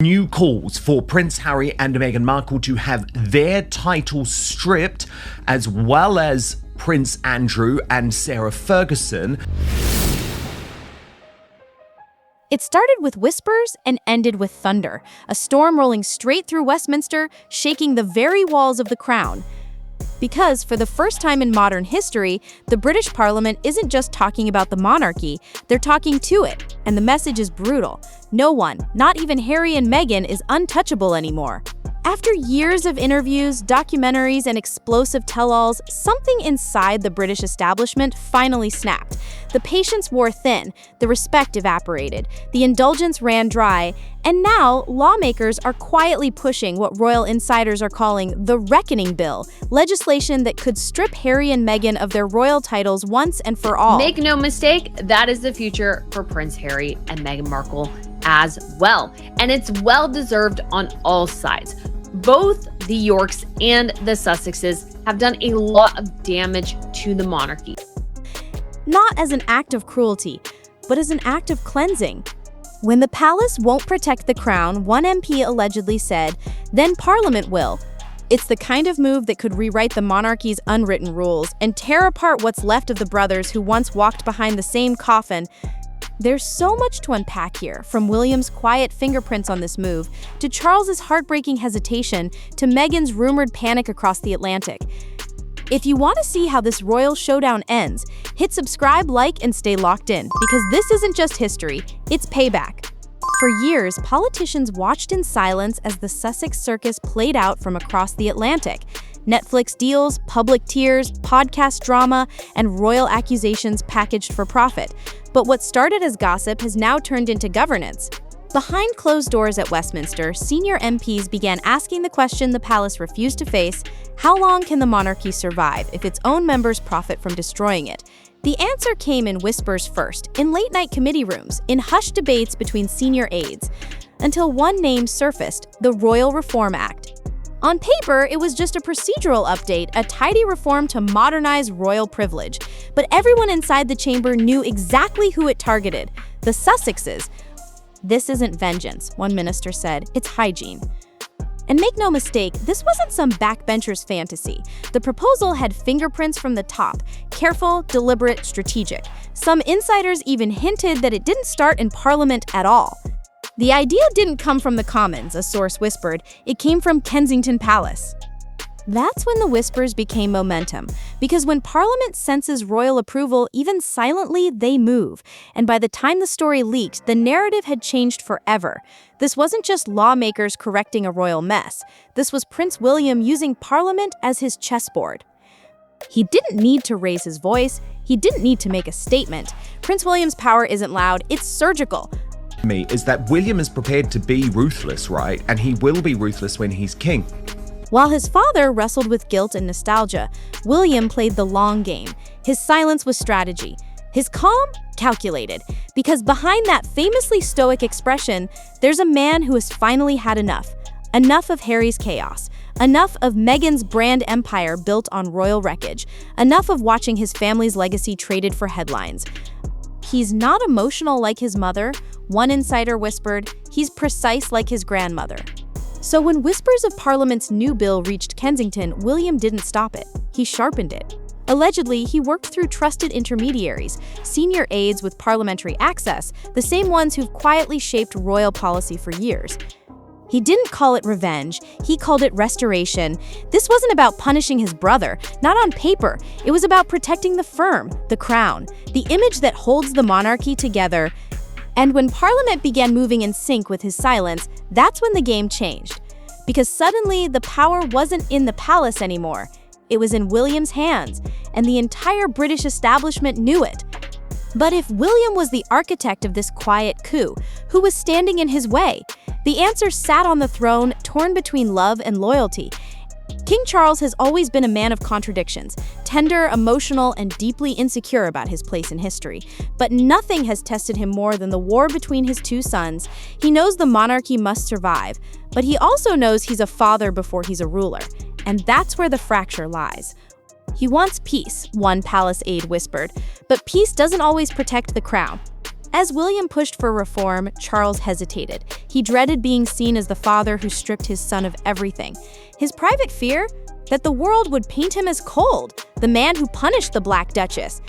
New calls for Prince Harry and Meghan Markle to have their titles stripped, as well as Prince Andrew and Sarah Ferguson. It started with whispers and ended with thunder, a storm rolling straight through Westminster, shaking the very walls of the crown. Because, for the first time in modern history, the British Parliament isn't just talking about the monarchy, they're talking to it, and the message is brutal. No one, not even Harry and Meghan, is untouchable anymore. After years of interviews, documentaries, and explosive tell-alls, something inside the British establishment finally snapped. The patience wore thin, the respect evaporated, the indulgence ran dry, and now lawmakers are quietly pushing what royal insiders are calling the Reckoning Bill, legislation that could strip Harry and Meghan of their royal titles once and for all. Make no mistake, that is the future for Prince Harry and Meghan Markle as well. And it's well-deserved on all sides. Both the Yorks and the Sussexes have done a lot of damage to the monarchy. Not as an act of cruelty, but as an act of cleansing. When the palace won't protect the crown, one MP allegedly said, then Parliament will. It's the kind of move that could rewrite the monarchy's unwritten rules and tear apart what's left of the brothers who once walked behind the same coffin. There's so much to unpack here, from William's quiet fingerprints on this move, to Charles's heartbreaking hesitation, to Meghan's rumored panic across the Atlantic. If you want to see how this royal showdown ends, hit subscribe, like, and stay locked in, because this isn't just history, it's payback. For years, politicians watched in silence as the Sussex circus played out from across the Atlantic. Netflix deals, public tears, podcast drama, and royal accusations packaged for profit. But what started as gossip has now turned into governance. Behind closed doors at Westminster, senior MPs began asking the question the palace refused to face: how long can the monarchy survive if its own members profit from destroying it? The answer came in whispers first, in late-night committee rooms, in hushed debates between senior aides, until one name surfaced: the Royal Reform Act. On paper, it was just a procedural update, a tidy reform to modernize royal privilege. But everyone inside the chamber knew exactly who it targeted: the Sussexes. This isn't vengeance, one minister said, it's hygiene. And make no mistake, this wasn't some backbencher's fantasy. The proposal had fingerprints from the top: careful, deliberate, strategic. Some insiders even hinted that it didn't start in Parliament at all. The idea didn't come from the Commons, a source whispered. It came from Kensington Palace. That's when the whispers became momentum, because when Parliament senses royal approval, even silently, they move. And by the time the story leaked, the narrative had changed forever. This wasn't just lawmakers correcting a royal mess. This was Prince William using Parliament as his chessboard. He didn't need to raise his voice. He didn't need to make a statement. Prince William's power isn't loud, it's surgical. Me is that William is prepared to be ruthless, right? And he will be ruthless when he's king. While his father wrestled with guilt and nostalgia, William played the long game. His silence was strategy. His calm, calculated. Because behind that famously stoic expression, there's a man who has finally had enough. Enough of Harry's chaos. Enough of Meghan's brand empire built on royal wreckage. Enough of watching his family's legacy traded for headlines. He's not emotional like his mother, one insider whispered. He's precise like his grandmother. So when whispers of Parliament's new bill reached Kensington, William didn't stop it. He sharpened it. Allegedly, he worked through trusted intermediaries, senior aides with parliamentary access, the same ones who've quietly shaped royal policy for years. He didn't call it revenge, he called it restoration. This wasn't about punishing his brother, not on paper. It was about protecting the firm, the crown, the image that holds the monarchy together. And when Parliament began moving in sync with his silence, that's when the game changed. Because suddenly, the power wasn't in the palace anymore. It was in William's hands, and the entire British establishment knew it. But if William was the architect of this quiet coup, who was standing in his way? The answer sat on the throne, torn between love and loyalty. King Charles has always been a man of contradictions, tender, emotional, and deeply insecure about his place in history. But nothing has tested him more than the war between his two sons. He knows the monarchy must survive, but he also knows he's a father before he's a ruler. And that's where the fracture lies. He wants peace, one palace aide whispered, but peace doesn't always protect the crown. As William pushed for reform, Charles hesitated. He dreaded being seen as the father who stripped his son of everything. His private fear? That the world would paint him as cold, the man who punished the Black Duchess.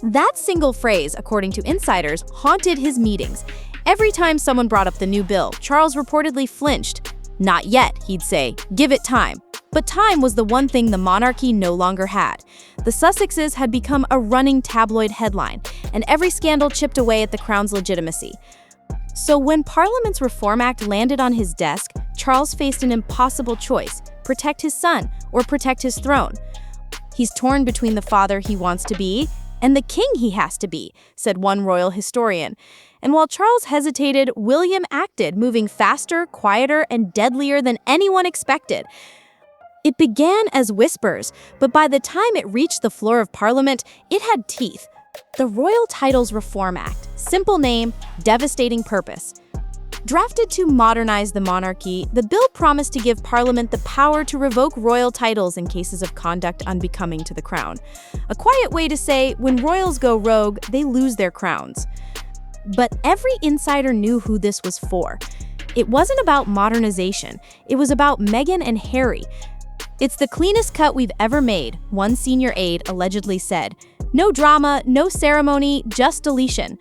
That single phrase, according to insiders, haunted his meetings. Every time someone brought up the new bill, Charles reportedly flinched. Not yet, he'd say. Give it time. But time was the one thing the monarchy no longer had. The Sussexes had become a running tabloid headline, and every scandal chipped away at the crown's legitimacy. So when Parliament's Reform Act landed on his desk, Charles faced an impossible choice: protect his son or protect his throne. He's torn between the father he wants to be and the king he has to be, said one royal historian. And while Charles hesitated, William acted, moving faster, quieter, and deadlier than anyone expected. It began as whispers, but by the time it reached the floor of Parliament, it had teeth. The Royal Titles Reform Act. Simple name, devastating purpose. Drafted to modernize the monarchy, the bill promised to give Parliament the power to revoke royal titles in cases of conduct unbecoming to the crown. A quiet way to say, when royals go rogue, they lose their crowns. But every insider knew who this was for. It wasn't about modernization. It was about Meghan and Harry. It's the cleanest cut we've ever made, one senior aide allegedly said. No drama, no ceremony, just deletion.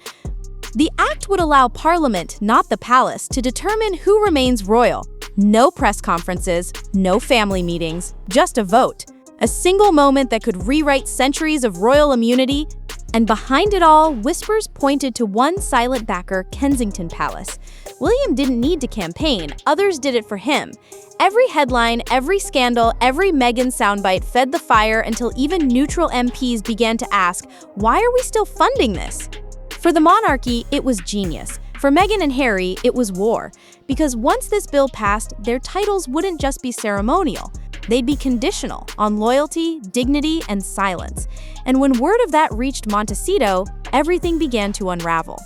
The act would allow Parliament, not the palace, to determine who remains royal. No press conferences, no family meetings, just a vote. A single moment that could rewrite centuries of royal immunity. And behind it all, whispers pointed to one silent backer, Kensington Palace. William didn't need to campaign, others did it for him. Every headline, every scandal, every Meghan soundbite fed the fire until even neutral MPs began to ask, why are we still funding this? For the monarchy, it was genius. For Meghan and Harry, it was war. Because once this bill passed, their titles wouldn't just be ceremonial. They'd be conditional on loyalty, dignity, and silence. And when word of that reached Montecito, everything began to unravel.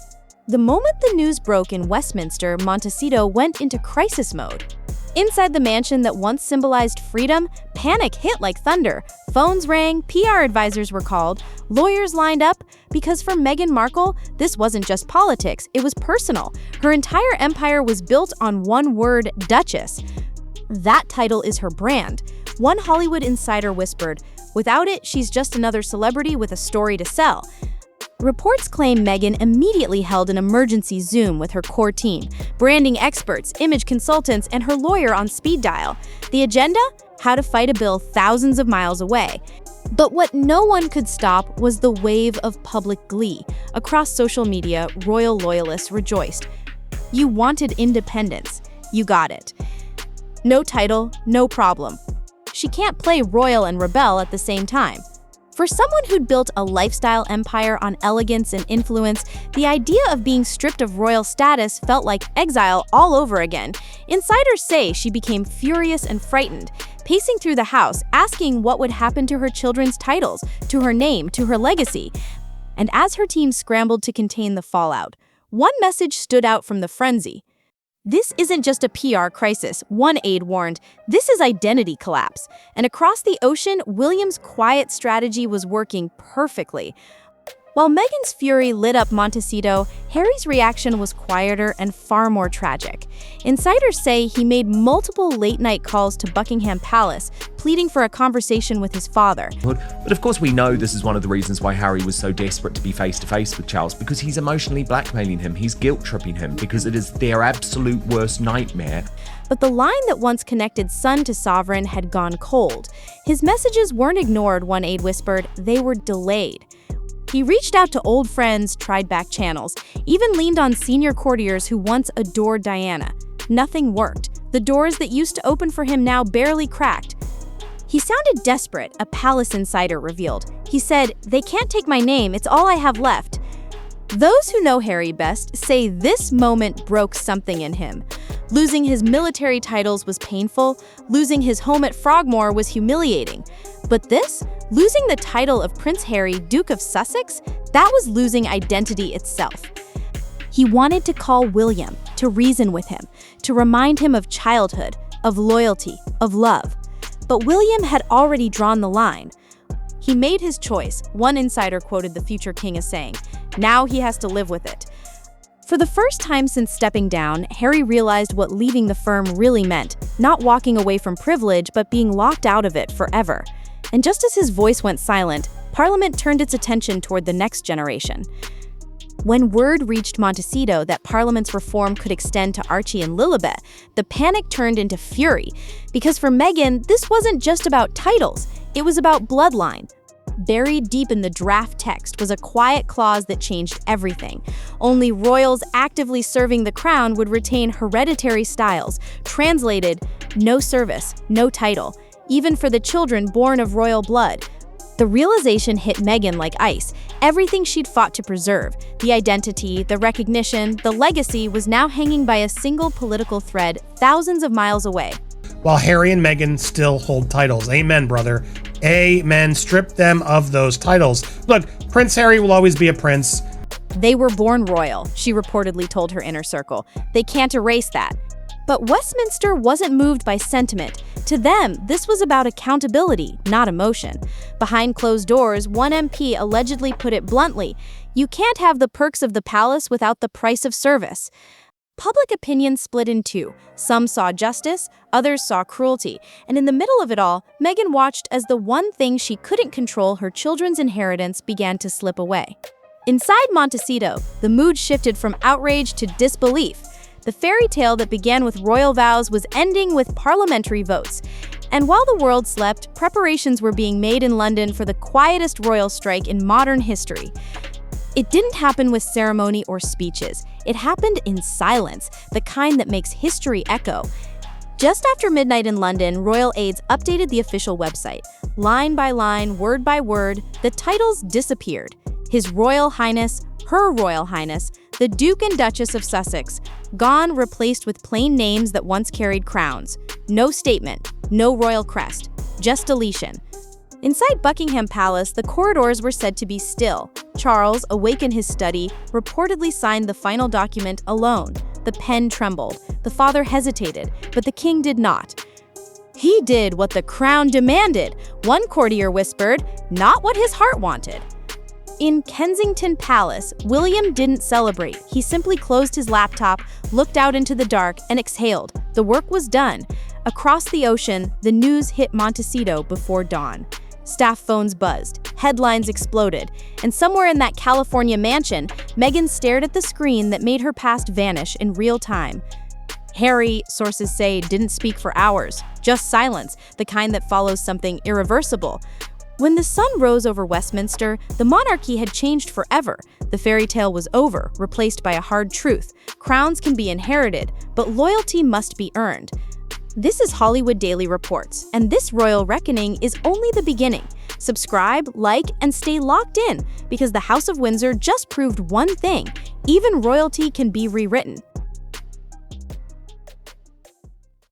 The moment the news broke in Westminster, Montecito went into crisis mode. Inside the mansion that once symbolized freedom, panic hit like thunder. Phones rang, PR advisors were called, lawyers lined up, because for Meghan Markle, this wasn't just politics, it was personal. Her entire empire was built on one word, Duchess. That title is her brand. One Hollywood insider whispered, without it, she's just another celebrity with a story to sell. Reports claim Meghan immediately held an emergency Zoom with her core team, branding experts, image consultants, and her lawyer on speed dial. The agenda? How to fight a bill thousands of miles away. But what no one could stop was the wave of public glee. Across social media, royal loyalists rejoiced. You wanted independence. You got it. No title, no problem. She can't play royal and rebel at the same time. For someone who'd built a lifestyle empire on elegance and influence, the idea of being stripped of royal status felt like exile all over again. Insiders say she became furious and frightened, pacing through the house, asking what would happen to her children's titles, to her name, to her legacy. And as her team scrambled to contain the fallout, one message stood out from the frenzy. This isn't just a PR crisis, one aide warned. This is identity collapse. And across the ocean, William's quiet strategy was working perfectly. While Meghan's fury lit up Montecito, Harry's reaction was quieter and far more tragic. Insiders say he made multiple late-night calls to Buckingham Palace, pleading for a conversation with his father. But of course we know this is one of the reasons why Harry was so desperate to be face-to-face with Charles, because he's emotionally blackmailing him, he's guilt-tripping him, because it is their absolute worst nightmare. But the line that once connected son to sovereign had gone cold. His messages weren't ignored, one aide whispered, they were delayed. He reached out to old friends, tried back channels, even leaned on senior courtiers who once adored Diana. Nothing worked. The doors that used to open for him now barely cracked. He sounded desperate, a palace insider revealed. He said, "They can't take my name, it's all I have left." Those who know Harry best say this moment broke something in him. Losing his military titles was painful, losing his home at Frogmore was humiliating. But this, losing the title of Prince Harry, Duke of Sussex, that was losing identity itself. He wanted to call William, to reason with him, to remind him of childhood, of loyalty, of love. But William had already drawn the line. He made his choice, one insider quoted the future king as saying. Now he has to live with it. For the first time since stepping down, Harry realized what leaving the firm really meant, not walking away from privilege, but being locked out of it forever. And just as his voice went silent, Parliament turned its attention toward the next generation. When word reached Montecito that Parliament's reform could extend to Archie and Lilibet, the panic turned into fury. Because for Meghan, this wasn't just about titles, it was about bloodline. Buried deep in the draft text was a quiet clause that changed everything. Only royals actively serving the crown would retain hereditary styles. Translated, no service, no title, even for the children born of royal blood. The realization hit Meghan like ice. Everything she'd fought to preserve, the identity, the recognition, the legacy, was now hanging by a single political thread thousands of miles away. While Harry and Meghan still hold titles. Amen, brother. Amen. Strip them of those titles. Look, Prince Harry will always be a prince. They were born royal, she reportedly told her inner circle. They can't erase that. But Westminster wasn't moved by sentiment. To them, this was about accountability, not emotion. Behind closed doors, one MP allegedly put it bluntly, "You can't have the perks of the palace without the price of service." Public opinion split in two. Some saw justice, others saw cruelty. And in the middle of it all, Meghan watched as the one thing she couldn't control, her children's inheritance, began to slip away. Inside Montecito, the mood shifted from outrage to disbelief. The fairy tale that began with royal vows was ending with parliamentary votes. And while the world slept, preparations were being made in London for the quietest royal strike in modern history. It didn't happen with ceremony or speeches. It happened in silence, the kind that makes history echo. Just after midnight in London, royal aides updated the official website. Line by line, word by word, the titles disappeared. His Royal Highness, Her Royal Highness, the Duke and Duchess of Sussex, gone, replaced with plain names that once carried crowns. No statement, no royal crest, just deletion. Inside Buckingham Palace, the corridors were said to be still. Charles, awake in his study, reportedly signed the final document alone. The pen trembled. The father hesitated, but the king did not. He did what the crown demanded. One courtier whispered, not what his heart wanted. In Kensington Palace, William didn't celebrate. He simply closed his laptop, looked out into the dark, and exhaled. The work was done. Across the ocean, the news hit Montecito before dawn. Staff phones buzzed, headlines exploded, and somewhere in that California mansion, Meghan stared at the screen that made her past vanish in real time. Harry, sources say, didn't speak for hours, just silence, the kind that follows something irreversible. When the sun rose over Westminster, the monarchy had changed forever. The fairy tale was over, replaced by a hard truth. Crowns can be inherited, but loyalty must be earned. This is Hollywood Daily Reports, and this royal reckoning is only the beginning. Subscribe, like, and stay locked in, because the House of Windsor just proved one thing: even royalty can be rewritten.